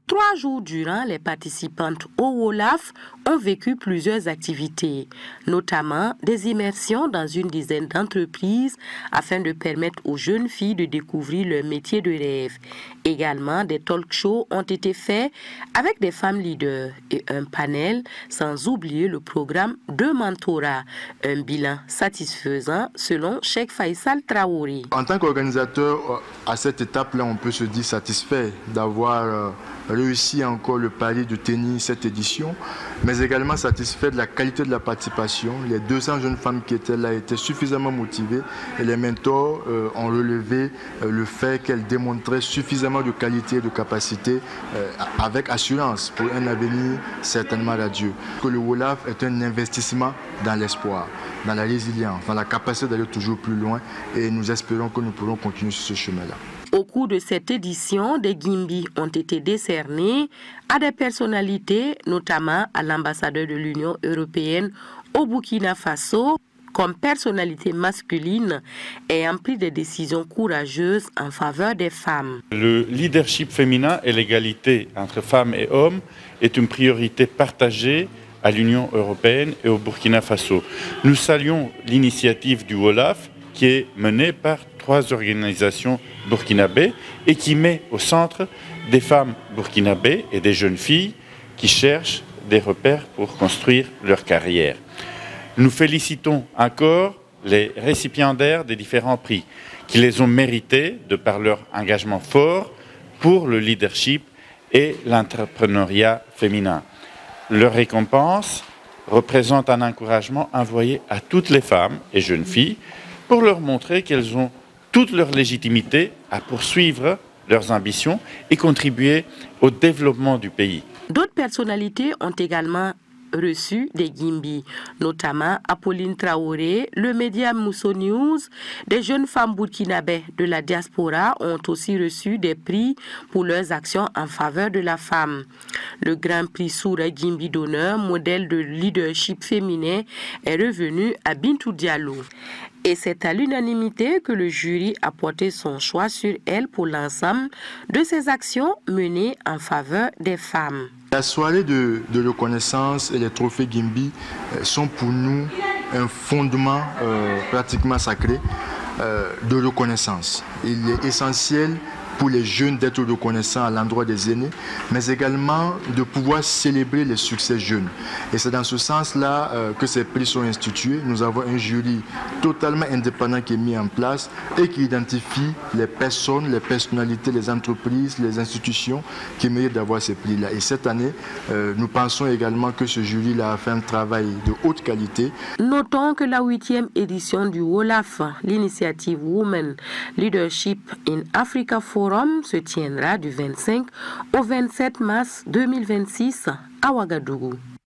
3 jours durant, les participantes au WOLAF ont vécu plusieurs activités, notamment des immersions dans une dizaine d'entreprises afin de permettre aux jeunes filles de découvrir leur métier de rêve. Également, des talk shows ont été faits avec des femmes leaders et un panel, sans oublier le programme de mentorat. Un bilan satisfaisant selon Cheikh Faisal Traoré. En tant qu'organisateur, à cette étape-là, on peut se dire satisfait d'avoir réussi encore le pari de tenir cette édition, mais également satisfait de la qualité de la participation. Les 200 jeunes femmes qui étaient là étaient suffisamment motivées et les mentors ont relevé le fait qu'elles démontraient suffisamment de qualité et de capacité avec assurance pour un avenir certainement radieux. Que le WOLAF est un investissement dans l'espoir, dans la résilience, dans la capacité d'aller toujours plus loin et nous espérons que nous pourrons continuer sur ce chemin-là. Au cours de cette édition, des Gimbi ont été décernés à des personnalités, notamment à l'ambassadeur de l'Union européenne au Burkina Faso, comme personnalité masculine ayant pris des décisions courageuses en faveur des femmes. Le leadership féminin et l'égalité entre femmes et hommes est une priorité partagée à l'Union européenne et au Burkina Faso. Nous saluons l'initiative du WOLAF qui est menée par 3 organisations burkinabées et qui met au centre des femmes burkinabées et des jeunes filles qui cherchent des repères pour construire leur carrière. Nous félicitons encore les récipiendaires des différents prix qui les ont mérités de par leur engagement fort pour le leadership et l'entrepreneuriat féminin. Leur récompense représente un encouragement envoyé à toutes les femmes et jeunes filles pour leur montrer qu'elles ont toute leur légitimité à poursuivre leurs ambitions et contribuer au développement du pays. D'autres personnalités ont également reçu des Gimbi, notamment Apolline Traoré, le média Mousso News. Des jeunes femmes burkinabées de la diaspora ont aussi reçu des prix pour leurs actions en faveur de la femme. Le Grand Prix Soura Gimbi d'honneur, modèle de leadership féminin, est revenu à Bintou Diallo. Et c'est à l'unanimité que le jury a porté son choix sur elle pour l'ensemble de ses actions menées en faveur des femmes. La soirée de reconnaissance et les trophées Gimbi sont pour nous un fondement pratiquement sacré de reconnaissance. Il est essentiel pour les jeunes d'être reconnaissants à l'endroit des aînés, mais également de pouvoir célébrer les succès jeunes. Et c'est dans ce sens-là que ces prix sont institués. Nous avons un jury totalement indépendant qui est mis en place et qui identifie les personnes, les personnalités, les entreprises, les institutions qui méritent d'avoir ces prix-là. Et cette année, nous pensons également que ce jury-là a fait un travail de haute qualité. Notons que la 8e édition du WOLAF, l'initiative Women Leadership in Africa Forum, se tiendra du 25 au 27 mars 2026 à Ouagadougou.